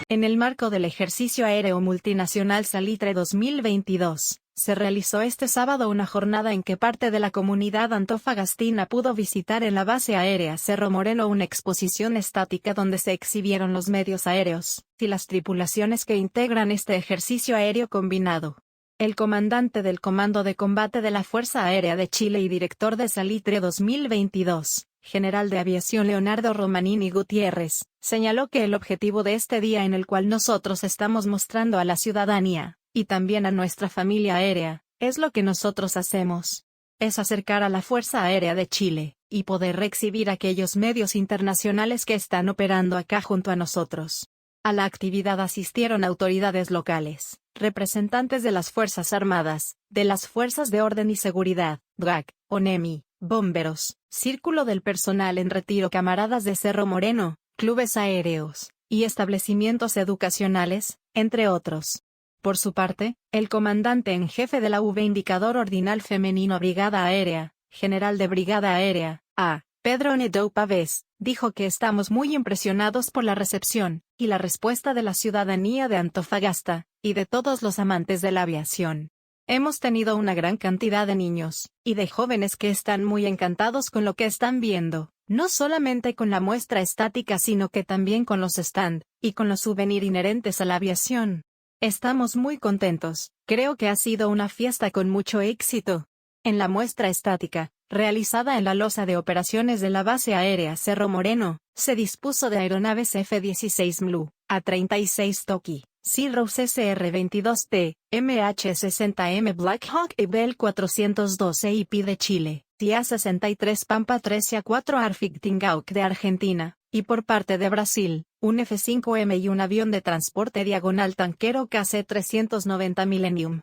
En el marco del ejercicio aéreo multinacional Salitre 2022, se realizó este sábado una jornada en que parte de la comunidad antofagastina pudo visitar en la base aérea Cerro Moreno una exposición estática donde se exhibieron los medios aéreos y las tripulaciones que integran este ejercicio aéreo combinado. El comandante del Comando de Combate de la Fuerza Aérea de Chile y director de Salitre 2022, General de Aviación Leonardo Romanini Gutiérrez, señaló que el objetivo de este día en el cual nosotros estamos mostrando a la ciudadanía, y también a nuestra familia aérea, es lo que nosotros hacemos. Es acercar a la Fuerza Aérea de Chile, y poder exhibir aquellos medios internacionales que están operando acá junto a nosotros. A la actividad asistieron autoridades locales, representantes de las Fuerzas Armadas, de las Fuerzas de Orden y Seguridad, DGAC, ONEMI, bomberos, Círculo del Personal en Retiro, camaradas de Cerro Moreno, clubes aéreos, y establecimientos educacionales, entre otros. Por su parte, el comandante en jefe de la V Indicador Ordinal Femenino Brigada Aérea, General de Brigada Aérea, A. Pedro Nedo Pavés, dijo que estamos muy impresionados por la recepción y la respuesta de la ciudadanía de Antofagasta, y de todos los amantes de la aviación. Hemos tenido una gran cantidad de niños y de jóvenes que están muy encantados con lo que están viendo, no solamente con la muestra estática sino que también con los stand, y con los souvenirs inherentes a la aviación. Estamos muy contentos, creo que ha sido una fiesta con mucho éxito. En la muestra estática, realizada en la losa de operaciones de la base aérea Cerro Moreno, se dispuso de aeronaves F-16 MLU, A-36 Toki, Cirrus SR-22T, MH-60M Black Hawk y Bell 412 IP de Chile, TA-63 Pampa 13 A4 Arfik Tingauk de Argentina, y por parte de Brasil, un F-5M y un avión de transporte diagonal tanquero KC-390 Millennium.